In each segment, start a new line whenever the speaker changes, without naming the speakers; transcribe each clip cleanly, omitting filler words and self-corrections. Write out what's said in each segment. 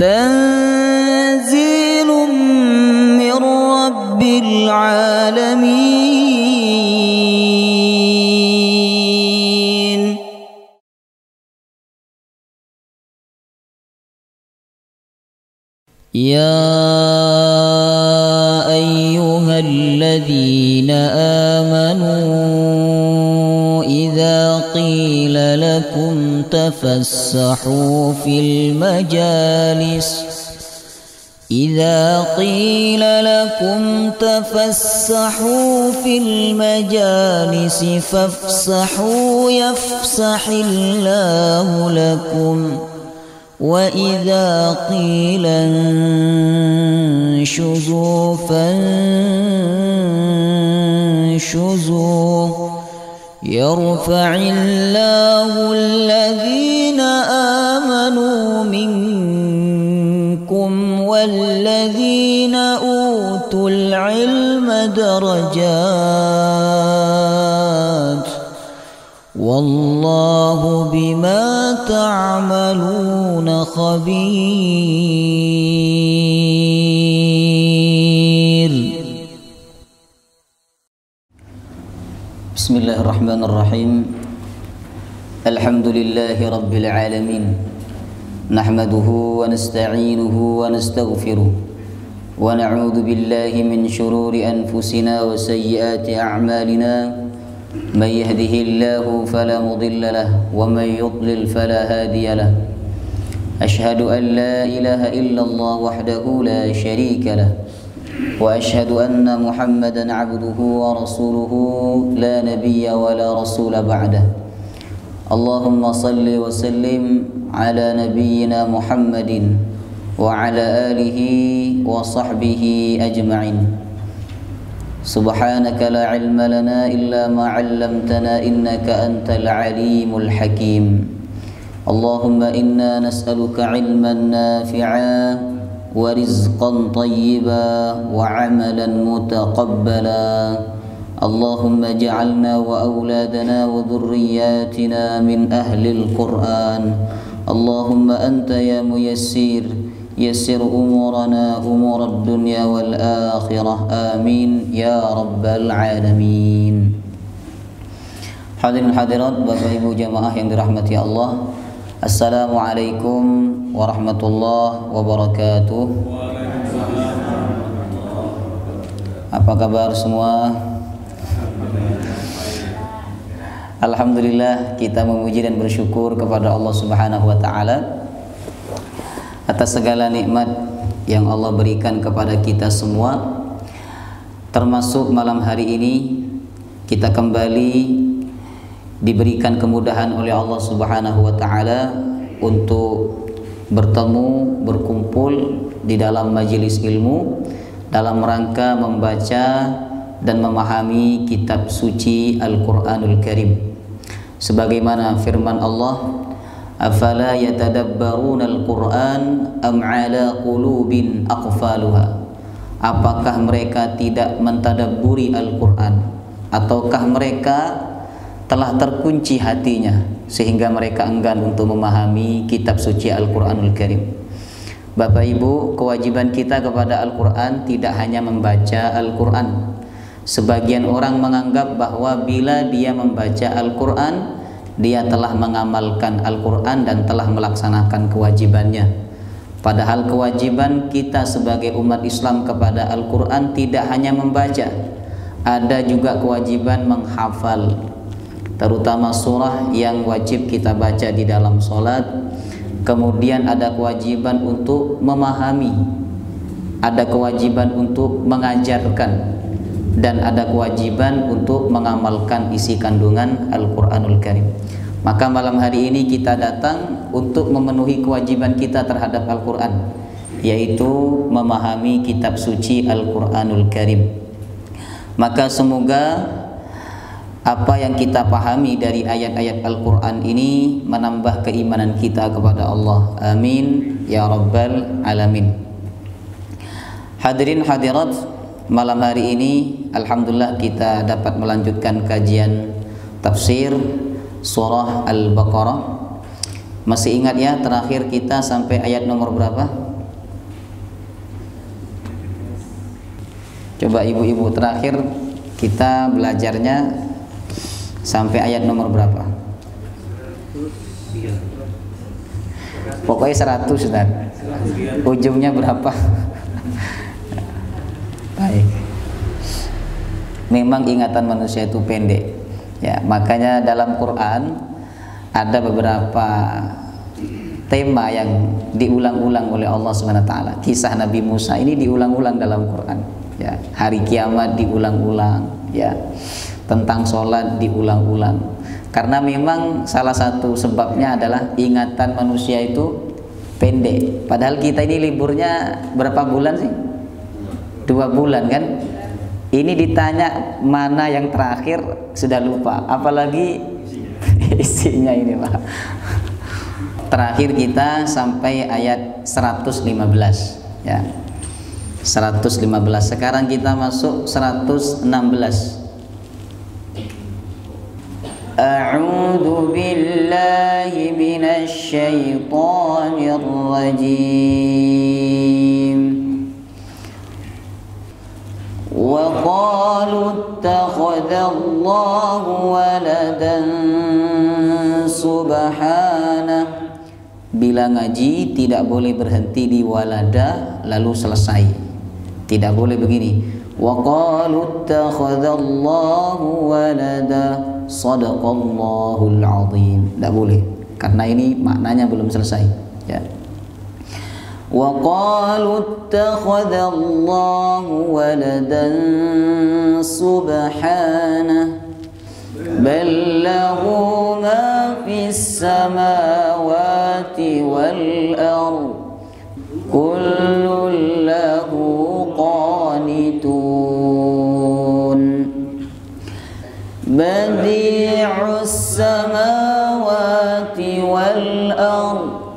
تنزيل من رب العالمين. يا أيها الذين آمنوا إذا قيل لكم تفسحوا في المجالس فافسحوا يفسح الله لكم وإذا قيل انشزوا فانشزوا يرفع الله الذين آمنوا منكم والذين أوتوا العلم درجات والله بما تعملون خبير. بسم الله الرحمن الرحيم. الحمد لله رب العالمين، نحمده ونستعينه ونستغفره ونعوذ بالله من شرور أنفسنا وسيئات أعمالنا، من يهده الله فلا مضل له ومن يضلل فلا هادي له. أشهد أن لا إله إلا الله وحده لا شريك له وأشهد أن محمدا عبده ورسوله لا نبي ولا رسول بعده. اللهم صل وسلم على نبينا محمد وعلى آله وصحبه أجمعين. سبحانك لا علم لنا إلا ما علمتنا إنك أنت العليم الحكيم. اللهم إنا نسألك علما نافعا ورزقا طيبا وعملا متقبلا. اللهم اجعلنا وأولادنا وذرياتنا من أهل القرآن. اللهم أنت يا ميسير يسر أمورنا أمور الدنيا والآخرة، آمين يا رب العالمين. Hadirin hadirat, Bapak Ibu jamaah yang dirahmati Allah, Assalamualaikum warahmatullahi wabarakatuh. Apa kabar semua? Alhamdulillah, kita memuji dan bersyukur kepada Allah Subhanahu wa taala atas segala nikmat yang Allah berikan kepada kita semua. Termasuk malam hari ini kita kembali diberikan kemudahan oleh Allah Subhanahu wa taala untuk bertemu, berkumpul di dalam majelis ilmu dalam rangka membaca dan memahami kitab suci Al-Qur'anul Karim. Sebagaimana firman Allah, afala yatadabbaruna al-Qur'an am ala qulubin aqfaluha. Apakah mereka tidak mentadabburi Al-Qur'an, ataukah mereka telah terkunci hatinya sehingga mereka enggan untuk memahami kitab suci Al-Qur'anul Karim. Bapak Ibu, kewajiban kita kepada Al-Qur'an tidak hanya membaca Al-Qur'an. Sebagian orang menganggap bahwa bila dia membaca Al-Qur'an, dia telah mengamalkan Al-Qur'an dan telah melaksanakan kewajibannya. Padahal kewajiban kita sebagai umat Islam kepada Al-Qur'an tidak hanya membaca, ada juga kewajiban menghafal, terutama surah yang wajib kita baca di dalam sholat. Kemudian ada kewajiban untuk memahami, ada kewajiban untuk mengajarkan, dan ada kewajiban untuk mengamalkan isi kandungan Al-Qur'anul Karim. Maka malam hari ini kita datang untuk memenuhi kewajiban kita terhadap Al-Qur'an, yaitu memahami kitab suci Al-Qur'anul Karim. Maka semoga apa yang kita pahami dari ayat-ayat Al-Qur'an ini menambah keimanan kita kepada Allah. Amin ya rabbal alamin. Hadirin hadirat, malam hari ini alhamdulillah kita dapat melanjutkan kajian tafsir surah Al-Baqarah. Masih ingat ya, terakhir kita sampai ayat nomor berapa? Coba ibu-ibu terakhir kita belajarnya sampai ayat nomor berapa? Pokoknya 100 Ustaz. Ujungnya berapa? Baik. Memang ingatan manusia itu pendek. Ya, makanya dalam Quran ada beberapa tema yang diulang-ulang oleh Allah Subhanahu wa taala. Kisah Nabi Musa ini diulang-ulang dalam Quran. Ya, hari kiamat diulang-ulang, ya. Tentang sholat diulang-ulang. Karena memang salah satu sebabnya adalah ingatan manusia itu pendek. Padahal kita ini liburnya berapa bulan sih? 2 bulan kan? Ini ditanya mana yang terakhir sudah lupa. Apalagi isinya ini Pak. Terakhir kita sampai ayat 115 ya. 115. Sekarang kita masuk 116. A'udzu billahi minasy syaithanir rajim. Wa qalu ittakhadallahu waladan subhanahu. Bila ngaji tidak boleh berhenti di walada lalu selesai. Tidak boleh begini. Wa qalu ittakhadallahu walada. Shadaqallahul azim. Tidak boleh, karena ini maknanya belum selesai ya. Wa qalu ittakhadallahu waladan subhanahu bal lahu ma fis samawati wal ard kullun lahu qanitun. Badi'us samawati wal ard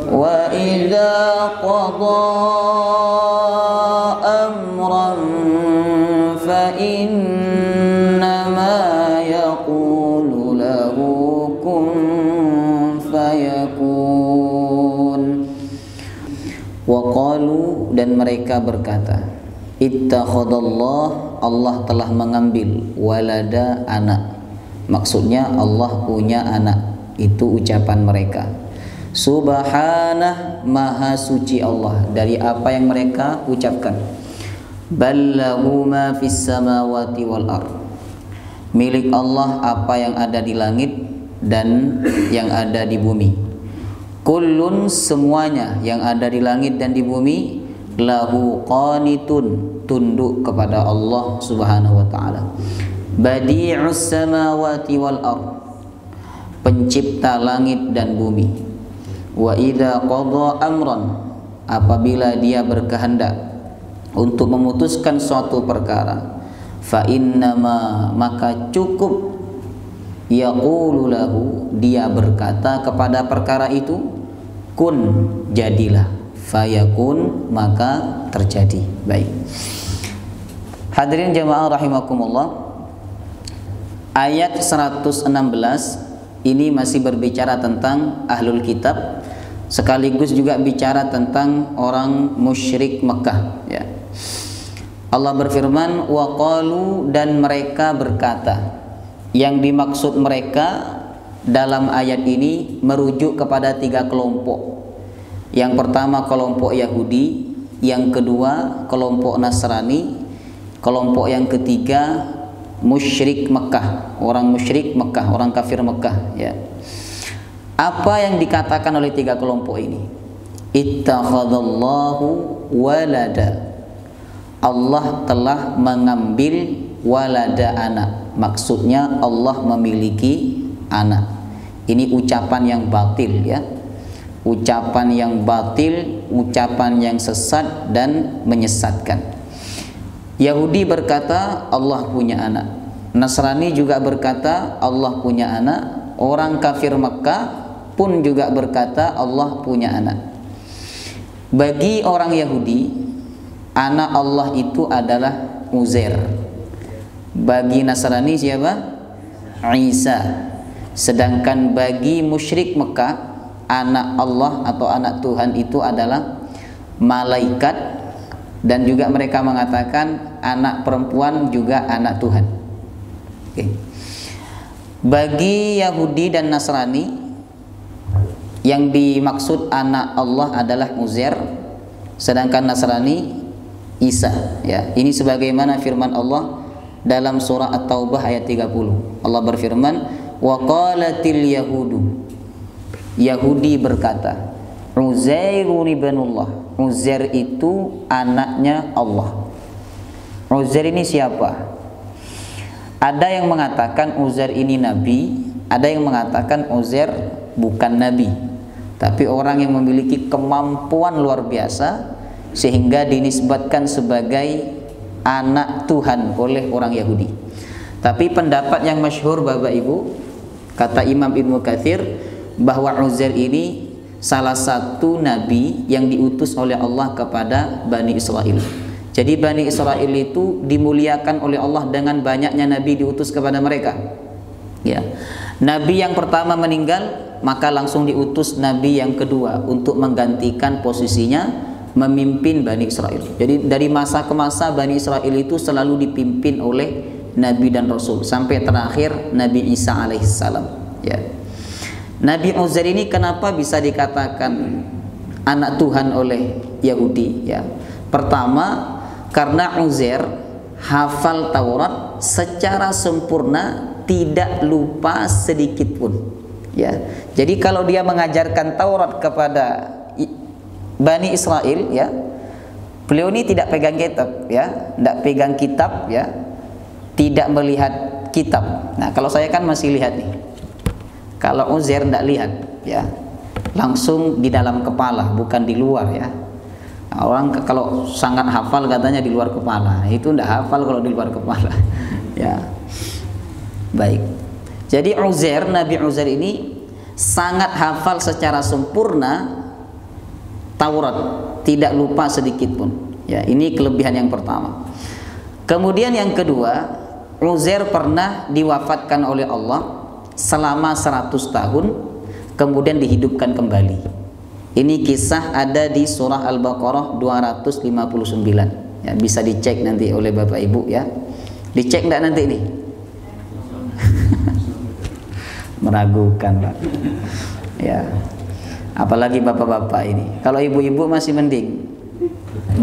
wa idza qada amran fa innama yaqulu lahu kun fayakun. Wa qalu, dan mereka berkata, ittakhadallah, Allah telah mengambil, walada, anak. Maksudnya Allah punya anak. Itu ucapan mereka. Subhanah, maha suci Allah dari apa yang mereka ucapkan. Ballahu ma fis samawati wal ard. Milik Allah apa yang ada di langit dan yang ada di bumi. Kullun, semuanya yang ada di langit dan di bumi, lahu qanitun, tunduk kepada Allah Subhanahu wa taala. Badi'us samawati wal ard, pencipta langit dan bumi. Wa idza qada amran, apabila dia berkehendak untuk memutuskan suatu perkara, fa innama, maka cukup, yaqulu lahu, dia berkata kepada perkara itu, kun, jadilah, fayakun, maka terjadi. Baik. Hadirin jamaah rahimakumullah, ayat 116 ini masih berbicara tentang ahlul kitab, sekaligus juga bicara tentang orang musyrik Mekah ya. Allah berfirman, wa qalu, dan mereka berkata. Yang dimaksud mereka dalam ayat ini merujuk kepada 3 kelompok. Yang pertama kelompok Yahudi, yang kedua kelompok Nasrani, kelompok yang ketiga musyrik Mekah, orang musyrik Mekah, orang kafir Mekah ya. Apa yang dikatakan oleh 3 kelompok ini? Ittakhadallahu walada, Allah telah mengambil walada, anak. Maksudnya Allah memiliki anak. Ini ucapan yang batil ya. Ucapan yang batil, ucapan yang sesat dan menyesatkan. Yahudi berkata Allah punya anak, Nasrani juga berkata Allah punya anak, orang kafir Mekah pun juga berkata Allah punya anak. Bagi orang Yahudi, anak Allah itu adalah Uzair. Bagi Nasrani siapa? Isa. Sedangkan bagi musyrik Mekah, anak Allah atau anak Tuhan itu adalah malaikat dan juga mereka mengatakan anak perempuan juga anak Tuhan. Oke. Bagi Yahudi dan Nasrani, yang dimaksud anak Allah adalah Uzair, sedangkan Nasrani Isa, ya. Ini sebagaimana firman Allah dalam surah At-Taubah ayat 30. Allah berfirman, wa qalatil yahudu, Yahudi berkata, Uzairun ibnullah, Uzair itu anaknya Allah. Uzair ini siapa? Ada yang mengatakan Uzair ini nabi, ada yang mengatakan Uzair bukan nabi, tapi orang yang memiliki kemampuan luar biasa sehingga dinisbatkan sebagai anak Tuhan oleh orang Yahudi. Tapi pendapat yang masyhur Bapak Ibu, kata Imam Ibnu Katsir, bahwa Uzair ini salah satu nabi yang diutus oleh Allah kepada Bani Israel. Jadi Bani Israel itu dimuliakan oleh Allah dengan banyaknya nabi diutus kepada mereka, ya. Nabi yang pertama meninggal, maka langsung diutus nabi yang kedua untuk menggantikan posisinya, memimpin Bani Israel. Jadi dari masa ke masa Bani Israel itu selalu dipimpin oleh nabi dan rasul sampai terakhir Nabi Isa alaihissalam, ya. Nabi Uzair ini kenapa bisa dikatakan anak Tuhan oleh Yahudi, ya? Pertama, karena Uzair hafal Taurat secara sempurna, tidak lupa sedikit pun, ya. Jadi kalau dia mengajarkan Taurat kepada Bani Israel, ya, beliau ini tidak pegang kitab, ya, tidak pegang kitab, ya, tidak melihat kitab. Nah, kalau saya kan masih lihat nih. Kalau Uzair tidak lihat, ya, langsung di dalam kepala, bukan di luar, ya. Orang kalau sangat hafal katanya di luar kepala, itu tidak hafal kalau di luar kepala, ya. Baik. Jadi Uzair, Nabi Uzair ini sangat hafal secara sempurna Taurat, tidak lupa sedikit pun. Ya, ini kelebihan yang pertama. Kemudian yang kedua, Uzair pernah diwafatkan oleh Allah selama 100 tahun, kemudian dihidupkan kembali. Ini kisah ada di surah Al-Baqarah 259. Ya, bisa dicek nanti oleh Bapak Ibu, ya. Dicek enggak nanti ini? Meragukan, Pak. Ya. Apalagi bapak-bapak ini. Kalau ibu-ibu masih mending.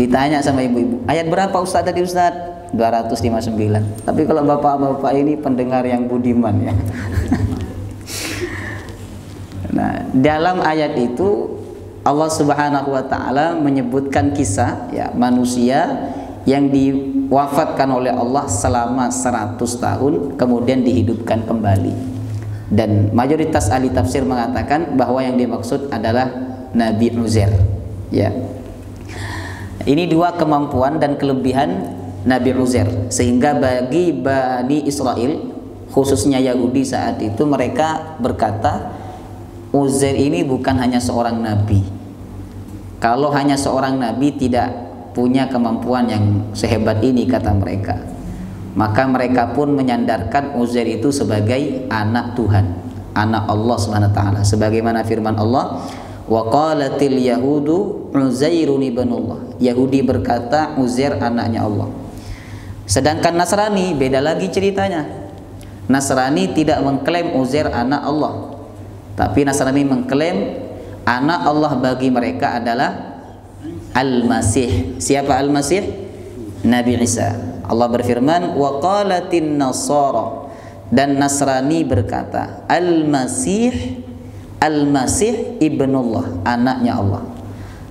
Ditanya sama ibu-ibu, ayat berapa Ustaz tadi Ustaz? 259. Tapi kalau bapak-bapak ini pendengar yang budiman, ya. Nah, dalam ayat itu Allah Subhanahu wa taala menyebutkan kisah, ya, manusia yang diwafatkan oleh Allah selama 100 tahun kemudian dihidupkan kembali. Dan mayoritas ahli tafsir mengatakan bahwa yang dimaksud adalah Nabi Uzair, ya. Ini dua kemampuan dan kelebihan Nabi Uzair, sehingga bagi Bani Israel, khususnya Yahudi saat itu, mereka berkata Uzair ini bukan hanya seorang nabi. Kalau hanya seorang nabi tidak punya kemampuan yang sehebat ini, kata mereka. Maka mereka pun menyandarkan Uzair itu sebagai anak Tuhan, anak Allah SWT, sebagaimana firman Allah, wa qalatil yahudu Uzairun ibnullah, Yahudi berkata Uzair anaknya Allah. Sedangkan Nasrani beda lagi ceritanya. Nasrani tidak mengklaim Uzair anak Allah, tapi Nasrani mengklaim anak Allah bagi mereka adalah Al-Masih. Siapa Al-Masih? Nabi Isa. Allah berfirman, wa qalatin nasara, dan Nasrani berkata Al-Masih, Al-Masih ibnullah, anaknya Allah.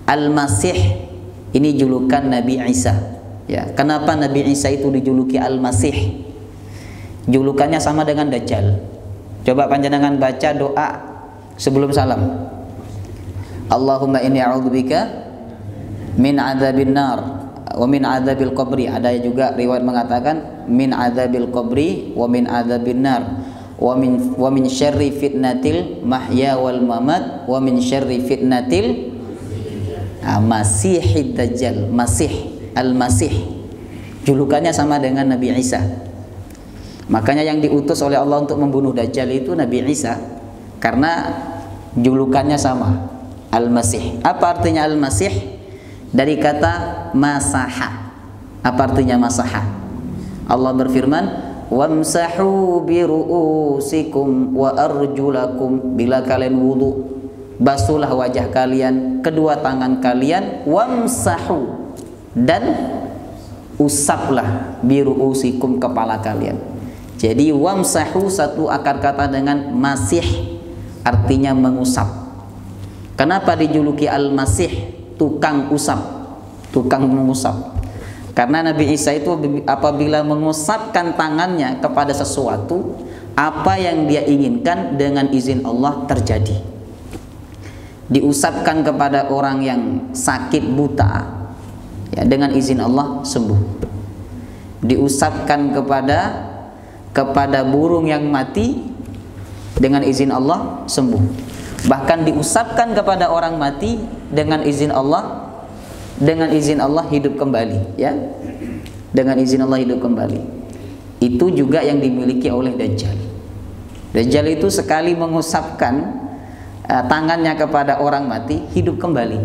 Al-Masih ini julukan Nabi Isa, ya. Kenapa Nabi Isa itu dijuluki Al-Masih? Julukannya sama dengan Dajjal. Coba panjenengan baca doa sebelum salam. Allahumma inni a'udzubika min adzabin nar wa min adzabil qabri. Ada juga riwayat mengatakan min adzabil qabri wa min adzabin nar wa min syarri fitnatil mahya wal mamat wa min syarri fitnatil Masihid Dajjal. Masih, Al-Masih, julukannya sama dengan Nabi Isa. Makanya yang diutus oleh Allah untuk membunuh Dajjal itu Nabi Isa, karena julukannya sama, Al-Masih. Apa artinya Al-Masih? dari kata masaha. Apa artinya masaha? Allah berfirman, wamsahu biru'usikum wa arjulakum. Bila kalian wudu, basuhlah wajah kalian, kedua tangan kalian, wamsahu, dan usaplah biru'usikum, kepala kalian. Jadi wamsahu satu akar kata dengan masih, artinya mengusap. Kenapa dijuluki al-masih, tukang usap, tukang mengusap? Karena Nabi Isa itu apabila mengusapkan tangannya kepada sesuatu, apa yang dia inginkan dengan izin Allah terjadi. Diusapkan kepada orang yang sakit buta, ya, dengan izin Allah sembuh. Diusapkan kepada burung yang mati, dengan izin Allah sembuh. Bahkan diusapkan kepada orang mati dengan izin Allah, hidup kembali, ya. Dengan izin Allah hidup kembali. Itu juga yang dimiliki oleh Dajjal. Dajjal itu sekali mengusapkan tangannya kepada orang mati, hidup kembali.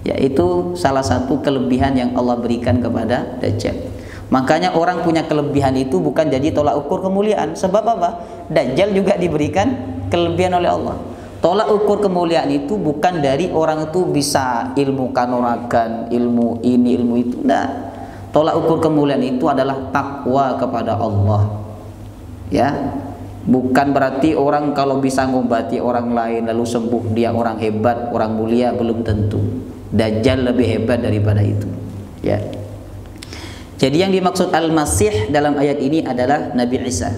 Ya, itu salah satu kelebihan yang Allah berikan kepada Dajjal. Makanya orang punya kelebihan itu bukan jadi tolak ukur kemuliaan. Sebab apa? Dajjal juga diberikan kelebihan oleh Allah. Tolak ukur kemuliaan itu bukan dari orang itu bisa ilmu kanuragan, ilmu ini, ilmu itu. Nah, tolak ukur kemuliaan itu adalah takwa kepada Allah. Ya, bukan berarti orang kalau bisa ngobati orang lain lalu sembuh dia orang hebat, orang mulia, belum tentu. Dajjal lebih hebat daripada itu. Ya. Jadi yang dimaksud Al-Masih dalam ayat ini adalah Nabi Isa.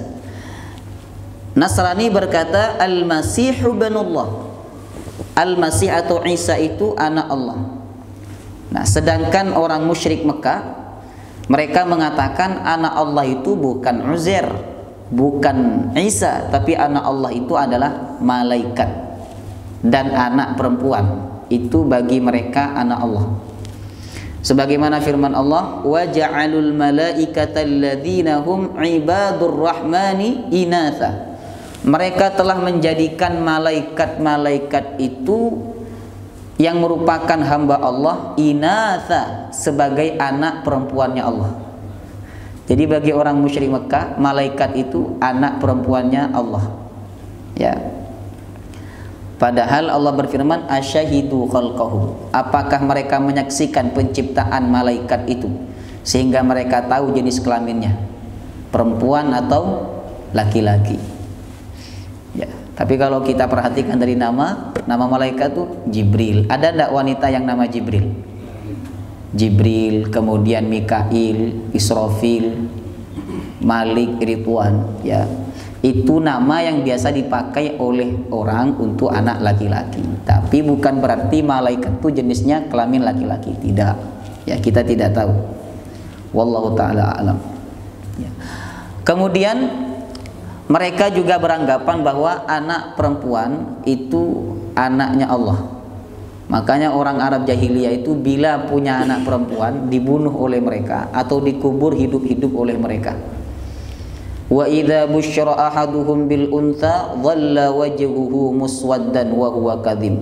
Nasrani berkata Al-Masihu ibnullah. Al-Masih atau Isa itu anak Allah. Nah, sedangkan orang musyrik Mekah, mereka mengatakan anak Allah itu bukan Uzair, bukan Isa, tapi anak Allah itu adalah malaikat. Dan anak perempuan itu bagi mereka anak Allah. Sebagaimana firman Allah, wa ja'alul malaikata alladzina hum ibadur rahmani inatha. Mereka telah menjadikan malaikat-malaikat itu yang merupakan hamba Allah inatha, sebagai anak perempuannya Allah. Jadi bagi orang musyrik Mekah, malaikat itu anak perempuannya Allah. Ya. Padahal Allah berfirman asyahidu khalqahum. Apakah mereka menyaksikan penciptaan malaikat itu sehingga mereka tahu jenis kelaminnya, perempuan atau laki-laki? Ya, tapi kalau kita perhatikan dari nama malaikat itu Jibril. Ada tidak wanita yang nama Jibril? Jibril, kemudian Mikail, Israfil, Malik, Ridwan, ya. Itu nama yang biasa dipakai oleh orang untuk anak laki-laki. Tapi bukan berarti malaikat itu jenisnya kelamin laki-laki. Tidak. Ya, kita tidak tahu. Wallahu ta'ala a'lam. Ya. Kemudian mereka juga beranggapan bahwa anak perempuan itu anaknya Allah. Makanya orang Arab jahiliyah itu bila punya anak perempuan dibunuh oleh mereka atau dikubur hidup-hidup oleh mereka. Wa idza busyira ahaduhum bil untha dhalla wajhuhu muswaddan wa huwa kadhib.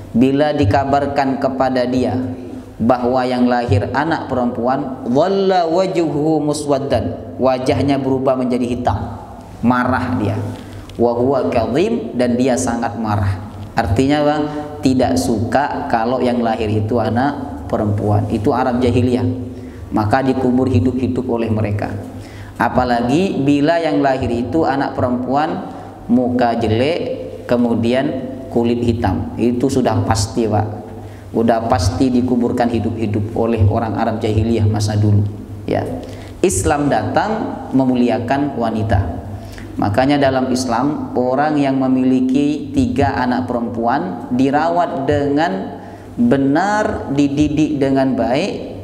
Bila dikabarkan kepada dia bahwa yang lahir anak perempuan, dhalla wajhuhu muswaddan, wajahnya berubah menjadi hitam, marah dia. Wa huwa kadhib, dan dia sangat marah. Artinya Bang, tidak suka kalau yang lahir itu anak perempuan. Itu Arab jahiliyah. Maka dikubur hidup-hidup oleh mereka. Apalagi bila yang lahir itu anak perempuan, muka jelek, kemudian kulit hitam, itu sudah pasti Pak, udah pasti dikuburkan hidup-hidup oleh orang Arab jahiliyah masa dulu. Ya, Islam datang memuliakan wanita. Makanya dalam Islam orang yang memiliki 3 anak perempuan dirawat dengan benar, dididik dengan baik,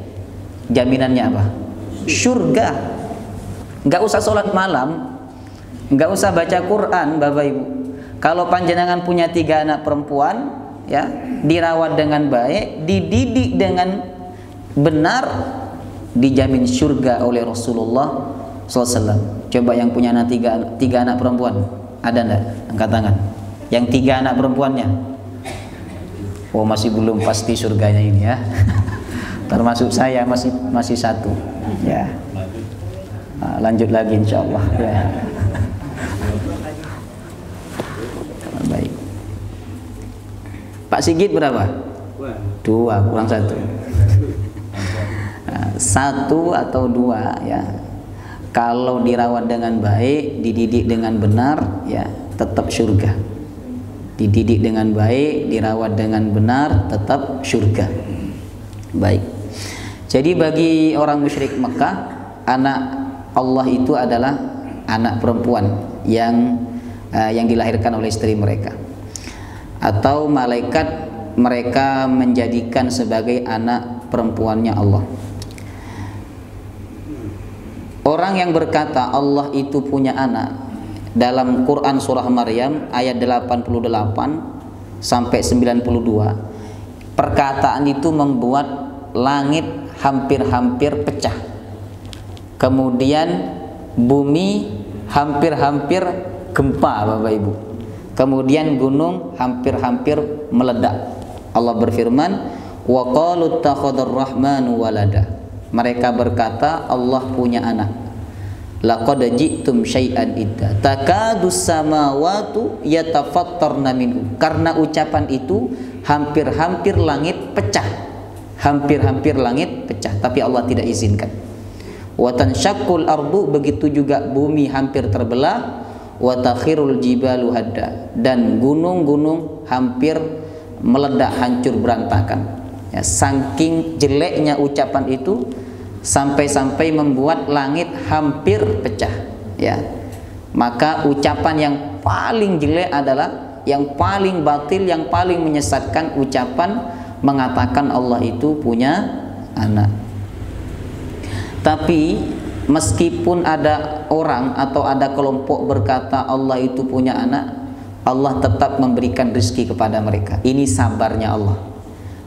jaminannya apa? Surga. Nggak usah sholat malam, nggak usah baca Quran, Bapak Ibu. Kalau panjenengan punya 3 anak perempuan, ya, dirawat dengan baik, dididik dengan benar, dijamin surga oleh Rasulullah SAW. Coba yang punya anak 3 anak perempuan, ada nggak? Angkat tangan. Yang 3 anak perempuannya, Oh, masih belum pasti surganya ini ya. Termasuk saya masih satu. Ya. Nah, lanjut lagi insyaallah ya. Baik. Pak Sigit berapa? 2 kurang 1. Nah, 1 atau 2 ya. Kalau dirawat dengan baik, dididik dengan benar, ya tetap surga. Dididik dengan baik, dirawat dengan benar, tetap surga. Baik. Jadi bagi orang musyrik Mekah, anak Allah itu adalah anak perempuan yang dilahirkan oleh istri mereka, atau malaikat mereka menjadikan sebagai anak perempuannya Allah. Orang yang berkata Allah itu punya anak dalam Quran surah Maryam ayat 88 sampai 92, perkataan itu membuat langit hampir-hampir pecah, kemudian bumi hampir-hampir gempa Bapak Ibu, kemudian gunung hampir-hampir meledak. Allah berfirman, wa qalu ittakhadar rahmanu walada. Mereka berkata Allah punya anak. Laqad ji'tum syai'an idda takadus samawati yatafattarna minhu. Karena ucapan itu hampir-hampir langit pecah. Hampir-hampir langit pecah, tapi Allah tidak izinkan. Wa tanshaqqul ardu, begitu juga bumi hampir terbelah. Wa takhirul jibalu hadda, dan gunung-gunung hampir meledak hancur berantakan. Ya, saking jeleknya ucapan itu sampai-sampai membuat langit hampir pecah. Ya, maka ucapan yang paling jelek adalah, yang paling batil, yang paling menyesatkan, ucapan mengatakan Allah itu punya anak. Tapi meskipun ada orang atau ada kelompok berkata Allah itu punya anak, Allah tetap memberikan rezeki kepada mereka. Ini sabarnya Allah.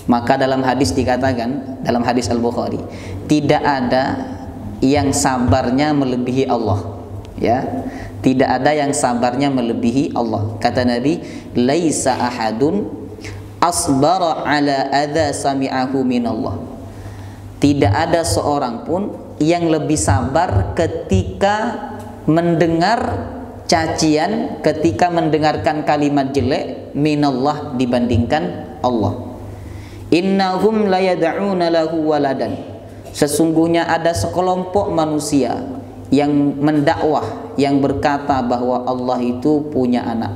Maka dalam hadis dikatakan, dalam hadis Al-Bukhari, tidak ada yang sabarnya melebihi Allah. Ya, tidak ada yang sabarnya melebihi Allah. Kata Nabi, laisa ahadun asbara ala adza sami'ahu minallah. Tidak ada seorang pun yang lebih sabar ketika mendengar cacian, ketika mendengarkan kalimat jelek minallah dibandingkan Allah. Innahum la yad'una lahu waladan. Sesungguhnya ada sekelompok manusia yang mendakwah, yang berkata bahwa Allah itu punya anak,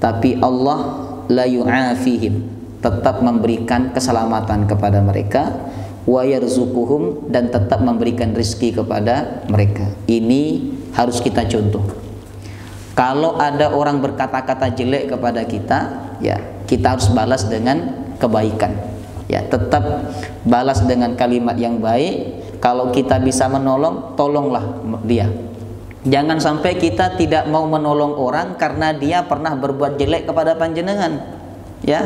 tapi Allah la yu'afihim, tetap memberikan keselamatan kepada mereka, wa yarzuquhum, dan tetap memberikan rezeki kepada mereka. Ini harus kita contoh. Kalau ada orang berkata-kata jelek kepada kita, ya kita harus balas dengan kebaikan. Ya, tetap balas dengan kalimat yang baik. Kalau kita bisa menolong, tolonglah dia. Jangan sampai kita tidak mau menolong orang karena dia pernah berbuat jelek kepada panjenengan. Ya,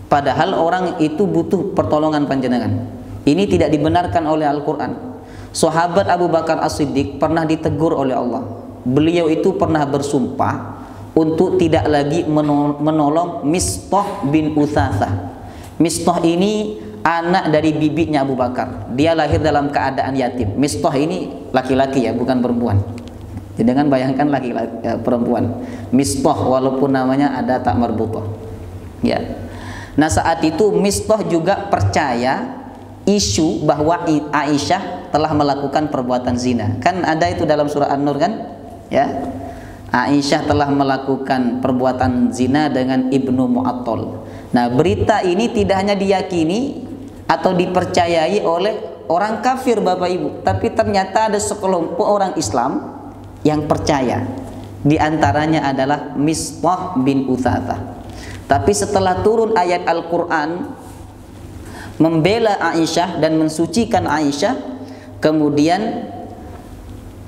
padahal orang itu butuh pertolongan panjenengan. Ini tidak dibenarkan oleh Al-Quran. Sahabat Abu Bakar As-Siddiq pernah ditegur oleh Allah. Beliau itu pernah bersumpah untuk tidak lagi menolong Mistah bin Utsatsah. Mistah ini anak dari bibitnya Abu Bakar. Dia lahir dalam keadaan yatim. Mistah ini laki-laki ya, bukan perempuan. Jangan bayangkan laki-laki perempuan. Mistah walaupun namanya ada tak marbutah. Ya. Nah, saat itu Mistah juga percaya isu bahwa Aisyah telah melakukan perbuatan zina. Kan ada itu dalam surah An-Nur kan? Ya. Aisyah telah melakukan perbuatan zina dengan Ibnu Mu'attal. Nah, berita ini tidak hanya diyakini atau dipercayai oleh orang kafir Bapak Ibu, tapi ternyata ada sekelompok orang Islam yang percaya. Di antaranya adalah Mistah bin Utsatsah. Tapi setelah turun ayat Al-Quran membela Aisyah dan mensucikan Aisyah, kemudian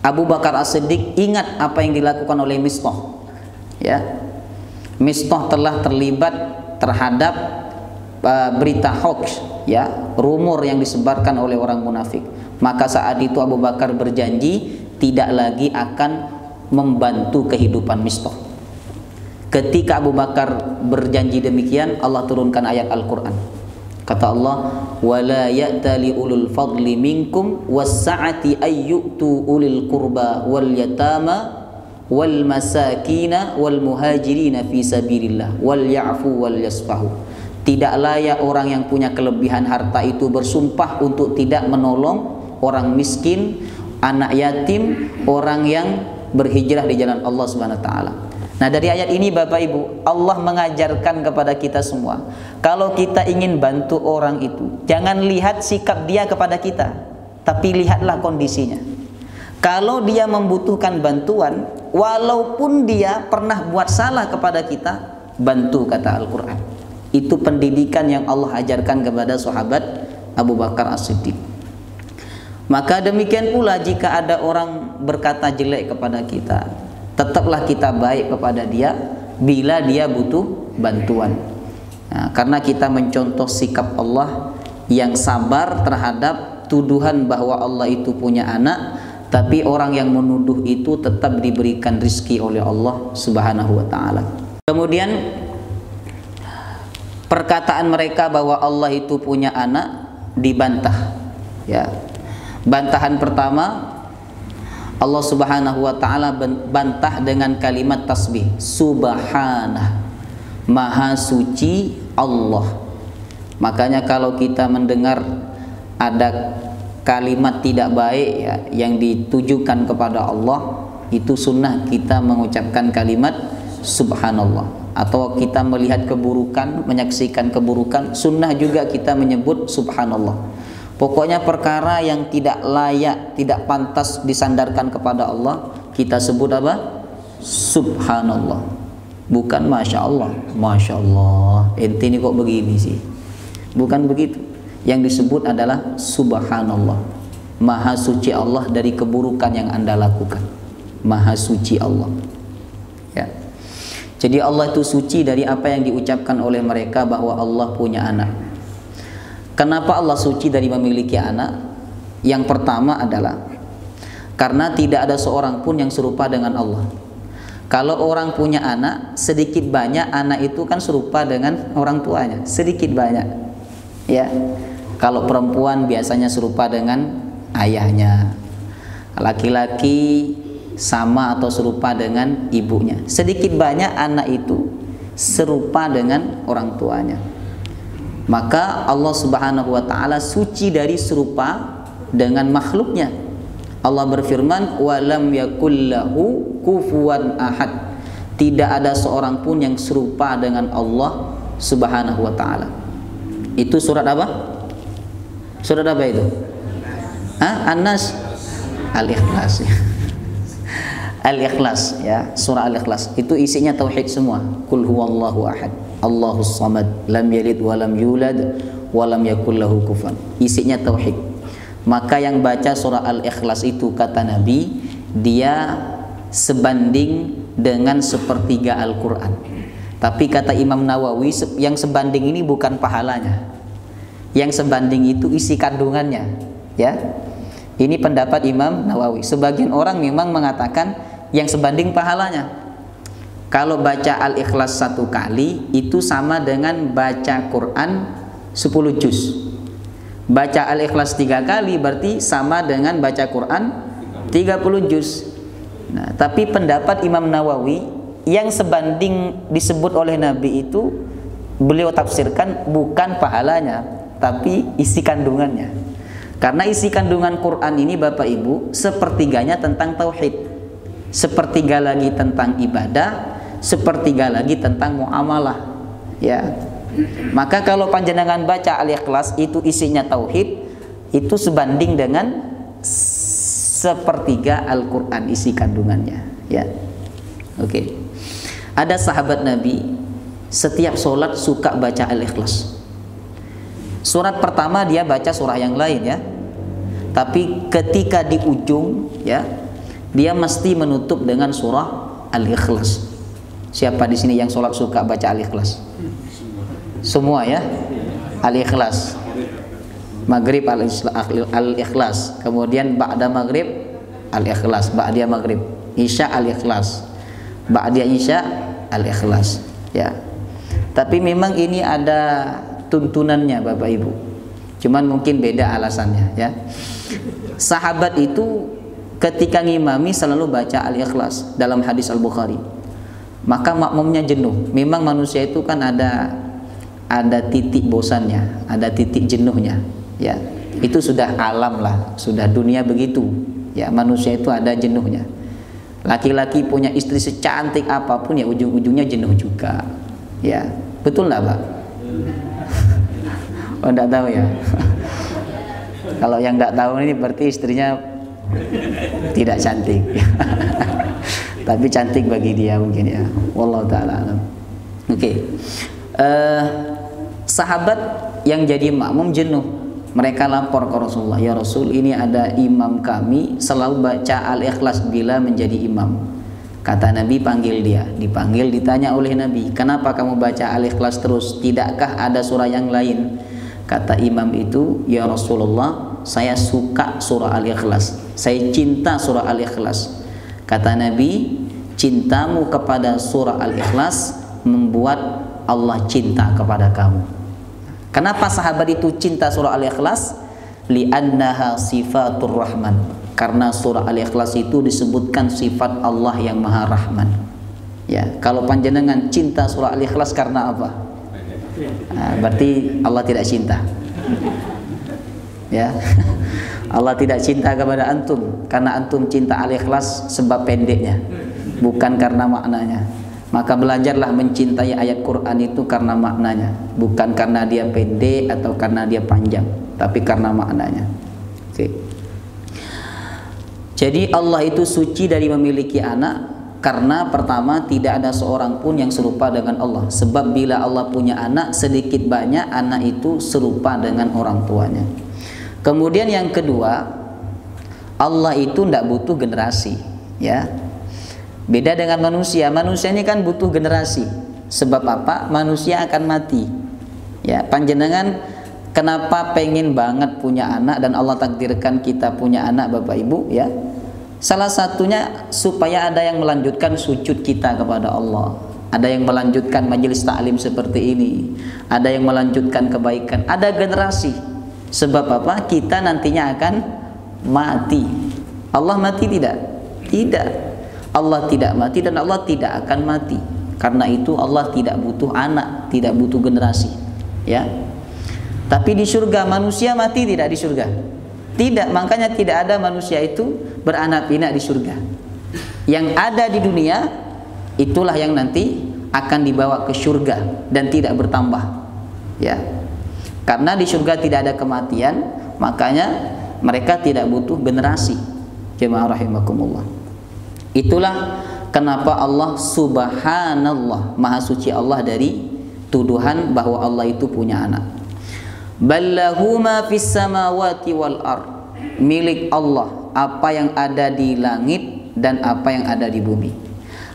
Abu Bakar As-Siddiq ingat apa yang dilakukan oleh Mistah. Ya, Mistah telah terlibat terhadap berita hoax, ya, rumor yang disebarkan oleh orang munafik. Maka saat itu Abu Bakar berjanji tidak lagi akan membantu kehidupan Mistah. Ketika Abu Bakar berjanji demikian, Allah turunkan ayat Al-Quran. Kata Allah, wala ya'tali ulul fadli minkum was-sa'ati ayyu'tu ulil qurba wal yatama wal masakina wal muhajirina fi sabilillah wal ya'fu wal yasfahu. Tidak layak orang yang punya kelebihan harta itu bersumpah untuk tidak menolong orang miskin, anak yatim, orang yang berhijrah di jalan Allah Subhanahu wa taala. Nah, dari ayat ini Bapak Ibu, Allah mengajarkan kepada kita semua, kalau kita ingin bantu orang itu, jangan lihat sikap dia kepada kita, tapi lihatlah kondisinya. Kalau dia membutuhkan bantuan, walaupun dia pernah buat salah kepada kita, bantu, kata Al-Quran. Itu pendidikan yang Allah ajarkan kepada sahabat Abu Bakar As-Siddiq. Maka demikian pula jika ada orang berkata jelek kepada kita, tetaplah kita baik kepada dia bila dia butuh bantuan. Nah, karena kita mencontoh sikap Allah yang sabar terhadap tuduhan bahwa Allah itu punya anak, tapi orang yang menuduh itu tetap diberikan rizki oleh Allah Subhanahu wa taala. Kemudian perkataan mereka bahwa Allah itu punya anak dibantah. Ya. Bantahan pertama, Allah Subhanahu wa taala bantah dengan kalimat tasbih, subhanah, maha suci Allah. Makanya kalau kita mendengar ada kalimat tidak baik ya, yang ditujukan kepada Allah, itu sunnah kita mengucapkan kalimat subhanallah. Atau kita melihat keburukan, menyaksikan keburukan, sunnah juga kita menyebut subhanallah. Pokoknya perkara yang tidak layak, tidak pantas disandarkan kepada Allah, kita sebut apa? Subhanallah. Bukan Masya Allah. Masya Allah, ente ini kok begini sih? Bukan begitu. Yang disebut adalah Subhanallah. Maha suci Allah dari keburukan yang Anda lakukan. Maha suci Allah. Ya. Jadi Allah itu suci dari apa yang diucapkan oleh mereka bahwa Allah punya anak. Kenapa Allah suci dari memiliki anak? Yang pertama adalah karena tidak ada seorang pun yang serupa dengan Allah. Kalau orang punya anak, sedikit banyak anak itu kan serupa dengan orang tuanya, sedikit banyak. Ya. Kalau perempuan biasanya serupa dengan ayahnya. Laki-laki sama atau serupa dengan ibunya. Sedikit banyak anak itu serupa dengan orang tuanya. Maka Allah Subhanahu wa taala suci dari serupa dengan makhluknya. Allah berfirman, "Walam yakullahu kufuwan ahad." Tidak ada seorang pun yang serupa dengan Allah Subhanahu wa taala. Itu surat apa? Surat apa itu? An-Nas, Al-Ikhlas. Al-Ikhlas ya, surah Al-Ikhlas. Itu isinya tauhid semua. Qul huwallahu ahad, Allahus samad, lam yalid wa lam yulad wa lam yakul lahu kufuwan. Isinya tauhid. Maka yang baca surah Al-Ikhlas itu kata Nabi, dia sebanding dengan sepertiga Al-Qur'an. Tapi kata Imam Nawawi, yang sebanding ini bukan pahalanya. Yang sebanding itu isi kandungannya, ya. Ini pendapat Imam Nawawi. Sebagian orang memang mengatakan yang sebanding pahalanya. Kalau baca Al-Ikhlas 1 kali itu sama dengan baca Quran 10 juz. Baca Al-Ikhlas 3 kali berarti sama dengan baca Quran 30 juz. Nah, tapi pendapat Imam Nawawi yang sebanding disebut oleh Nabi itu beliau tafsirkan bukan pahalanya, tapi isi kandungannya. Karena isi kandungan Quran ini Bapak Ibu, sepertiganya tentang tauhid, sepertiga lagi tentang ibadah, sepertiga lagi tentang muamalah, ya. Maka kalau panjenengan baca Al-Ikhlas itu isinya tauhid, itu sebanding dengan sepertiga Al-Quran isi kandungannya, ya. Oke. Ada sahabat Nabi setiap sholat suka baca Al-Ikhlas. Surat pertama dia baca surah yang lain, ya. Tapi ketika di ujung, ya, dia mesti menutup dengan surah Al-Ikhlas. Siapa di sini yang sholat suka baca Al-Ikhlas? Semua, ya. Al-Ikhlas. Maghrib Al-Ikhlas. Kemudian ba'da maghrib Al-Ikhlas, ba'da maghrib. Isya Al-Ikhlas. Ba'da Isya Al-Ikhlas, ya. Tapi memang ini ada tuntunannya Bapak Ibu. Cuman mungkin beda alasannya, ya. Sahabat itu ketika ngimami selalu baca Al-Ikhlas dalam hadis Al-Bukhari. Maka makmumnya jenuh. Memang manusia itu kan ada titik bosannya, ada titik jenuhnya, ya. Itu sudah alam lah, sudah dunia begitu. Ya, manusia itu ada jenuhnya. Laki-laki punya istri secantik apapun ya ujung-ujungnya jenuh juga. Ya, betul nggak Pak? Oh, enggak tahu ya. Kalau yang enggak tahu ini berarti istrinya tidak cantik. Tapi cantik bagi dia mungkin ya. Wallahu taala alam. Oke. Sahabat yang jadi makmum jenuh. Mereka lapor ke Rasulullah, ya Rasul, ini ada imam kami selalu baca Al-Ikhlas bila menjadi imam. Kata Nabi, panggil dia. Dipanggil, ditanya oleh Nabi, kenapa kamu baca Al-Ikhlas terus? Tidakkah ada surah yang lain? Kata imam itu, ya Rasulullah, saya suka surah Al-Ikhlas, saya cinta surah Al-Ikhlas. Kata Nabi, cintamu kepada surah Al-Ikhlas membuat Allah cinta kepada kamu. Kenapa sahabat itu cinta surah Al-Ikhlas? Li'annaha sifatur rahman. Karena surah Al-Ikhlas itu disebutkan sifat Allah yang Maha Rahman. Ya, kalau panjenengan cinta surah Al-Ikhlas karena apa? Nah, berarti Allah tidak cinta. Ya. Allah tidak cinta kepada antum karena antum cinta Al-Ikhlas sebab pendeknya, bukan karena maknanya. Maka belajarlah mencintai ayat Quran itu karena maknanya, bukan karena dia pendek atau karena dia panjang, tapi karena maknanya. Oke. Jadi Allah itu suci dari memiliki anak karena pertama tidak ada seorang pun yang serupa dengan Allah. Sebab bila Allah punya anak sedikit banyak anak itu serupa dengan orang tuanya. Kemudian yang kedua, Allah itu tidak butuh generasi, ya. Beda dengan manusia. Manusia ini kan butuh generasi. Sebab apa? Manusia akan mati. Ya, panjenengan kenapa pengen banget punya anak dan Allah takdirkan kita punya anak Bapak Ibu, ya? Salah satunya supaya ada yang melanjutkan sujud kita kepada Allah. Ada yang melanjutkan majelis taklim seperti ini. Ada yang melanjutkan kebaikan. Ada generasi. Sebab apa? Kita nantinya akan mati. Allah mati tidak? Tidak. Allah tidak mati dan Allah tidak akan mati. Karena itu Allah tidak butuh anak, tidak butuh generasi, ya. Tapi di surga manusia mati tidak di surga? Tidak, makanya tidak ada manusia itu beranak pinak di surga. Yang ada di dunia itulah yang nanti akan dibawa ke surga dan tidak bertambah, ya. Karena di surga tidak ada kematian, makanya mereka tidak butuh generasi. Jemaah rahimakumullah. Itulah kenapa Allah subhanallah, maha suci Allah dari tuduhan bahwa Allah itu punya anak. Ballahu ma fis samawati wal ard. Milik Allah apa yang ada di langit dan apa yang ada di bumi.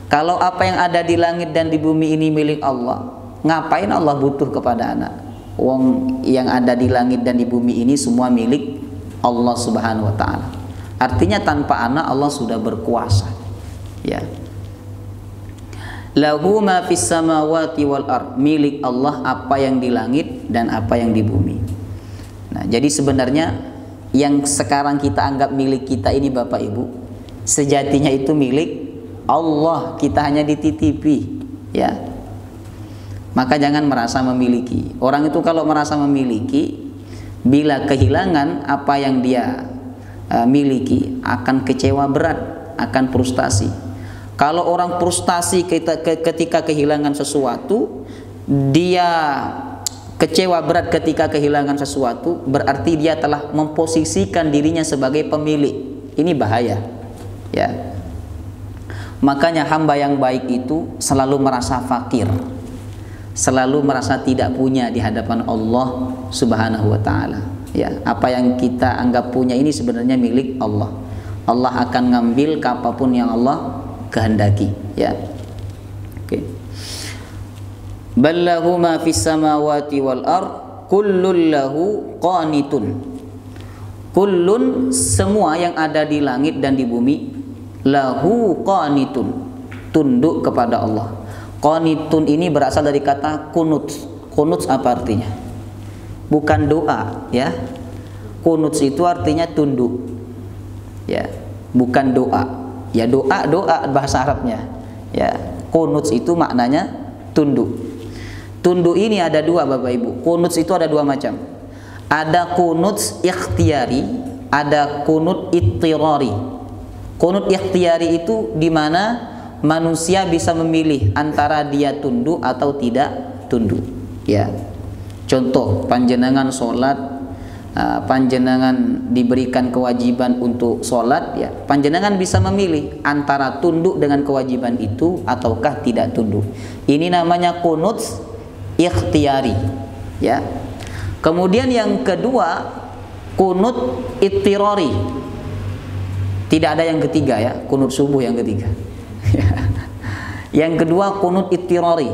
Kalau apa yang ada di langit dan di bumi ini milik Allah, ngapain Allah butuh kepada anak? Wong yang ada di langit dan di bumi ini semua milik Allah Subhanahu wa taala. Artinya tanpa anak Allah sudah berkuasa. Ya. Lahu ma fis samawati wal ard, milik Allah apa yang di langit dan apa yang di bumi. Nah, jadi sebenarnya yang sekarang kita anggap milik kita ini Bapak Ibu, sejatinya itu milik Allah, kita hanya dititipi, ya. Maka jangan merasa memiliki. Orang itu kalau merasa memiliki, bila kehilangan apa yang dia miliki akan kecewa berat, akan frustasi. Kalau orang frustasi ketika kehilangan sesuatu, dia kecewa berat ketika kehilangan sesuatu, berarti dia telah memposisikan dirinya sebagai pemilik. Ini bahaya, ya. Makanya hamba yang baik itu selalu merasa fakir, selalu merasa tidak punya di hadapan Allah Subhanahu wa taala. Ya, apa yang kita anggap punya ini sebenarnya milik Allah. Allah akan ngambil apapun yang Allah kehendaki, ya. Oke. Ballahu ma fis samawati wal ard kullun lahu qanitun. Kullun, semua yang ada di langit dan di bumi, lahu qanitun, tunduk kepada Allah. Qanitun ini berasal dari kata kunut. Kunut apa artinya? Bukan doa, ya. Kunut itu artinya tunduk. Ya, bukan doa. Ya, doa bahasa Arabnya. Ya, kunut itu maknanya tunduk. Tunduk ini ada dua, Bapak Ibu. Kunut itu ada dua macam. Ada kunut ikhtiyari, ada kunut ittirari. Kunut ikhtiyari itu di mana manusia bisa memilih antara dia tunduk atau tidak tunduk. Ya, contoh panjenengan sholat, panjenengan diberikan kewajiban untuk sholat, ya, panjenengan bisa memilih antara tunduk dengan kewajiban itu ataukah tidak tunduk. Ini namanya kunut ikhtiyari, ya. Kemudian yang kedua kunut ittirari. Tidak ada yang ketiga, ya, kunut subuh yang ketiga. Yang kedua kunut ittirari.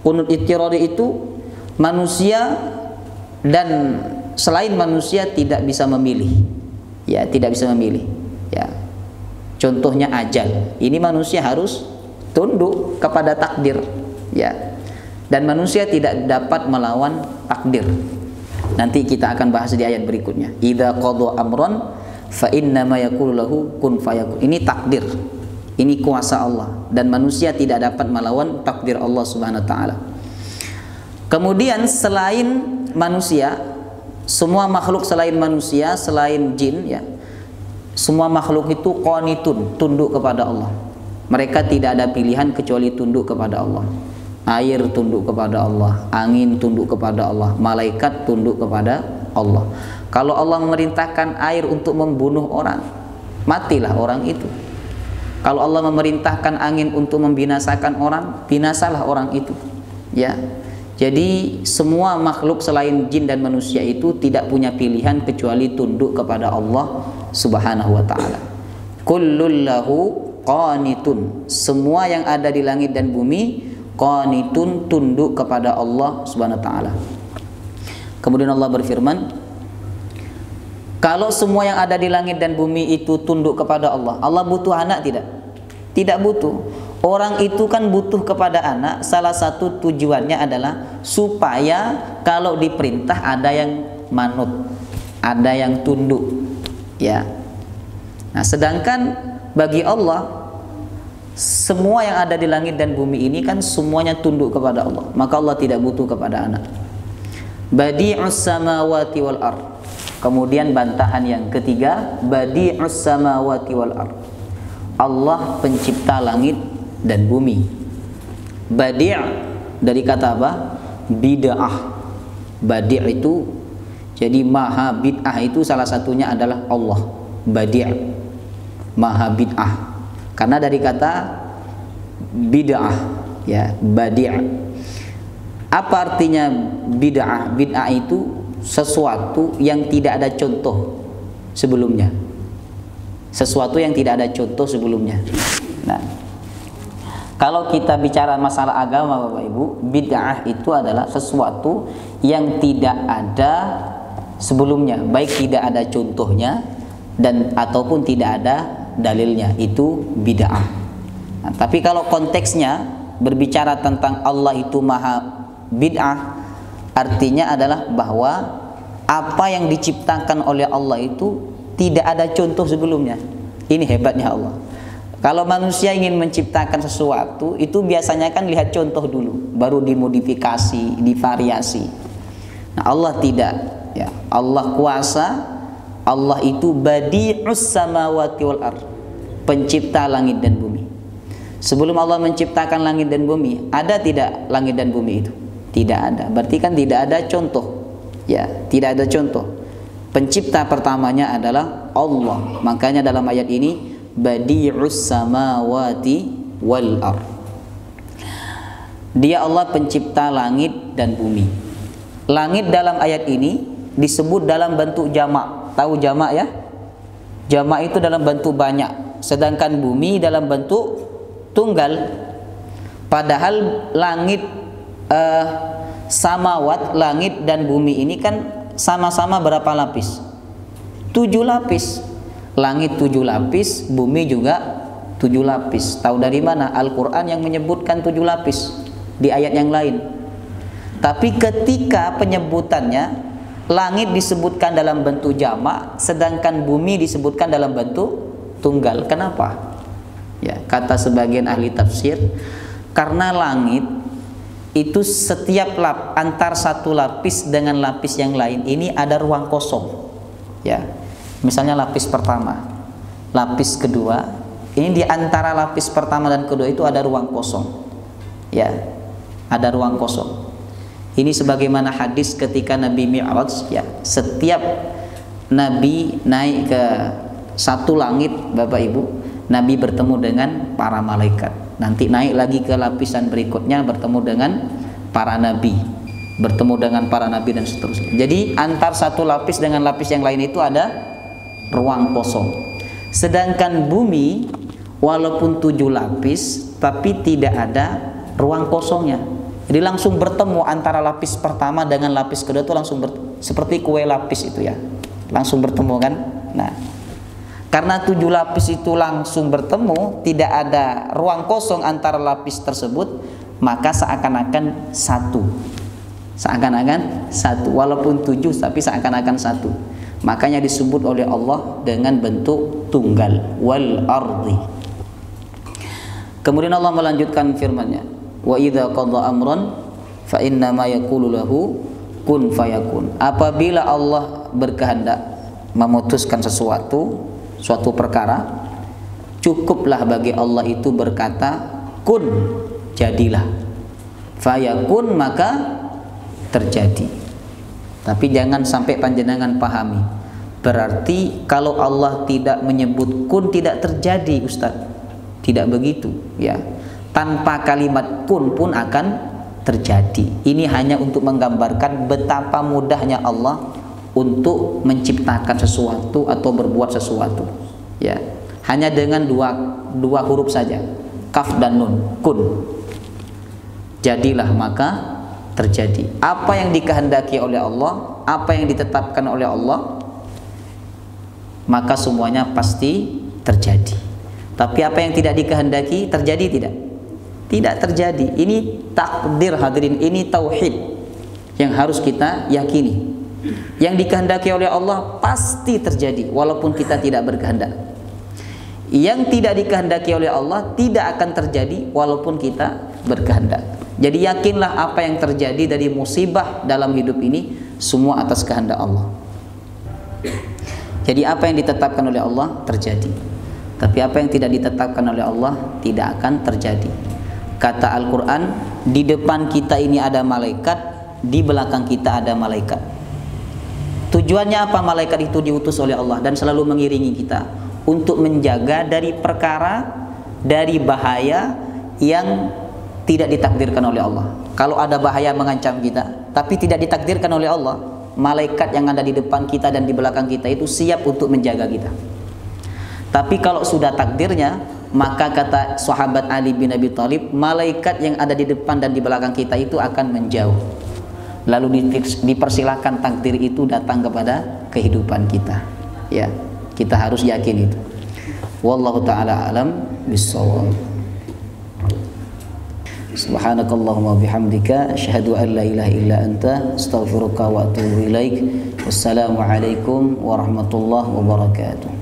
Kunut ittirari itu manusia dan selain manusia tidak bisa memilih. Ya, tidak bisa memilih. Ya. Contohnya ajal. Ini manusia harus tunduk kepada takdir, ya. Dan manusia tidak dapat melawan takdir. Nanti kita akan bahas di ayat berikutnya. Idza qadha amran fa innama yaqulu lahu kun fayakun. Ini takdir. Ini kuasa Allah dan manusia tidak dapat melawan takdir Allah Subhanahu wa taala. Kemudian selain manusia, semua makhluk selain manusia, selain jin, ya, semua makhluk itu qanitun, tunduk kepada Allah. Mereka tidak ada pilihan kecuali tunduk kepada Allah. Air tunduk kepada Allah, angin tunduk kepada Allah, malaikat tunduk kepada Allah. Kalau Allah memerintahkan air untuk membunuh orang, matilah orang itu. Kalau Allah memerintahkan angin untuk membinasakan orang, binasalah orang itu. Ya. Jadi semua makhluk selain jin dan manusia itu tidak punya pilihan kecuali tunduk kepada Allah Subhanahu wa taala. Kullul lahu qanitun. Semua yang ada di langit dan bumi qanitun, tunduk kepada Allah Subhanahu wa taala. Kemudian Allah berfirman, kalau semua yang ada di langit dan bumi itu tunduk kepada Allah, Allah butuh anak tidak? Tidak butuh. Orang itu kan butuh kepada anak. Salah satu tujuannya adalah supaya kalau diperintah ada yang manut, ada yang tunduk, ya. Nah, sedangkan bagi Allah semua yang ada di langit dan bumi ini kan semuanya tunduk kepada Allah. Maka Allah tidak butuh kepada anak. Badi'us samawati wal ard. Kemudian bantahan yang ketiga, badi'us samawati wal ard. Allah pencipta langit dan bumi. Badi' dari kata apa? Bid'ah. Badi' itu jadi maha bid'ah, itu salah satunya adalah Allah. Badi' maha bid'ah. Karena dari kata bid'ah, ya, badi'. Apa artinya bid'ah? Bid'ah itu sesuatu yang tidak ada contoh sebelumnya. Sesuatu yang tidak ada contoh sebelumnya. Nah, kalau kita bicara masalah agama, Bapak Ibu, bid'ah itu adalah sesuatu yang tidak ada sebelumnya, baik tidak ada contohnya dan ataupun tidak ada dalilnya, itu bid'ah. Nah, tapi kalau konteksnya berbicara tentang Allah itu maha bid'ah, artinya adalah bahwa apa yang diciptakan oleh Allah itu tidak ada contoh sebelumnya. Ini hebatnya Allah. Kalau manusia ingin menciptakan sesuatu, itu biasanya kan lihat contoh dulu, baru dimodifikasi, divariasi. Nah, Allah tidak, ya. Allah kuasa. Allah itu badi'us samawati wal ard, pencipta langit dan bumi. Sebelum Allah menciptakan langit dan bumi, ada tidak langit dan bumi itu? Tidak ada. Berarti kan tidak ada contoh. Ya, tidak ada contoh. Pencipta pertamanya adalah Allah. Makanya dalam ayat ini badi'us samawati wal ard. Dia Allah pencipta langit dan bumi. Langit dalam ayat ini disebut dalam bentuk jamak. Tahu jamak, ya? Jamak itu dalam bentuk banyak. Sedangkan bumi dalam bentuk tunggal. Padahal langit samawat, langit dan bumi ini kan sama-sama berapa lapis? 7 lapis. Langit 7 lapis, bumi juga 7 lapis. Tahu dari mana? Al-Quran yang menyebutkan 7 lapis di ayat yang lain. Tapi ketika penyebutannya, langit disebutkan dalam bentuk jamak, sedangkan bumi disebutkan dalam bentuk tunggal. Kenapa? Ya, kata sebagian ahli tafsir, karena langit itu setiap antar satu lapis dengan lapis yang lain ini ada ruang kosong. Ya, misalnya lapis pertama, lapis kedua, ini di antara lapis pertama dan kedua itu ada ruang kosong. Ya, ada ruang kosong. Ini sebagaimana hadis ketika Nabi Mi'raj, ya, setiap Nabi naik ke satu langit, Bapak Ibu, Nabi bertemu dengan para malaikat. Nanti naik lagi ke lapisan berikutnya, bertemu dengan para nabi, bertemu dengan para nabi dan seterusnya. Jadi antar satu lapis dengan lapis yang lain itu ada ruang kosong. Sedangkan bumi walaupun 7 lapis tapi tidak ada ruang kosongnya. Jadi langsung bertemu antara lapis pertama dengan lapis kedua itu langsung seperti kue lapis itu ya. Langsung bertemu kan? Nah, karena 7 lapis itu langsung bertemu, tidak ada ruang kosong antara lapis tersebut, maka seakan-akan satu. Seakan-akan satu, walaupun 7 tapi seakan-akan satu. Makanya disebut oleh Allah dengan bentuk tunggal, wal ardi. Kemudian Allah melanjutkan firman-Nya, wa idza qadha amran fa inna ma yaqulu lahu kun fayakun. Apabila Allah berkehendak memutuskan suatu perkara, cukuplah bagi Allah itu berkata kun, jadilah, fayakun, maka terjadi. Tapi jangan sampai panjenengan pahami, berarti kalau Allah tidak menyebut kun tidak terjadi, Ustaz. Tidak begitu, ya. Tanpa kalimat kun pun akan terjadi. Ini hanya untuk menggambarkan betapa mudahnya Allah untuk menciptakan sesuatu atau berbuat sesuatu. Ya, hanya dengan dua huruf saja, kaf dan nun, kun. Jadilah, maka terjadi. Apa yang dikehendaki oleh Allah, apa yang ditetapkan oleh Allah, maka semuanya pasti terjadi. Tapi apa yang tidak dikehendaki terjadi tidak? Tidak terjadi. Ini takdir, hadirin, ini tauhid yang harus kita yakini. Yang dikehendaki oleh Allah pasti terjadi walaupun kita tidak berkehendak. Yang tidak dikehendaki oleh Allah tidak akan terjadi walaupun kita berkehendak. Jadi yakinlah apa yang terjadi dari musibah dalam hidup ini semua atas kehendak Allah. Jadi apa yang ditetapkan oleh Allah terjadi. Tapi apa yang tidak ditetapkan oleh Allah tidak akan terjadi. Kata Al-Quran, di depan kita ini ada malaikat, di belakang kita ada malaikat. Tujuannya apa malaikat itu diutus oleh Allah dan selalu mengiringi kita? Untuk menjaga dari perkara, dari bahaya yang tidak ditakdirkan oleh Allah. Kalau ada bahaya mengancam kita tapi tidak ditakdirkan oleh Allah, malaikat yang ada di depan kita dan di belakang kita itu siap untuk menjaga kita. Tapi kalau sudah takdirnya, maka kata sahabat Ali bin Abi Thalib, malaikat yang ada di depan dan di belakang kita itu akan menjauh. Lalu dipersilahkan takdir itu datang kepada kehidupan kita. Ya, kita harus yakin itu. Wallahu taala alam bissawab. Subhanakallahumma bihamdika asyhadu an la ilaha illa anta astaghfiruka wa atubu ilaik. Wassalamu alaikum warahmatullahi wabarakatuh.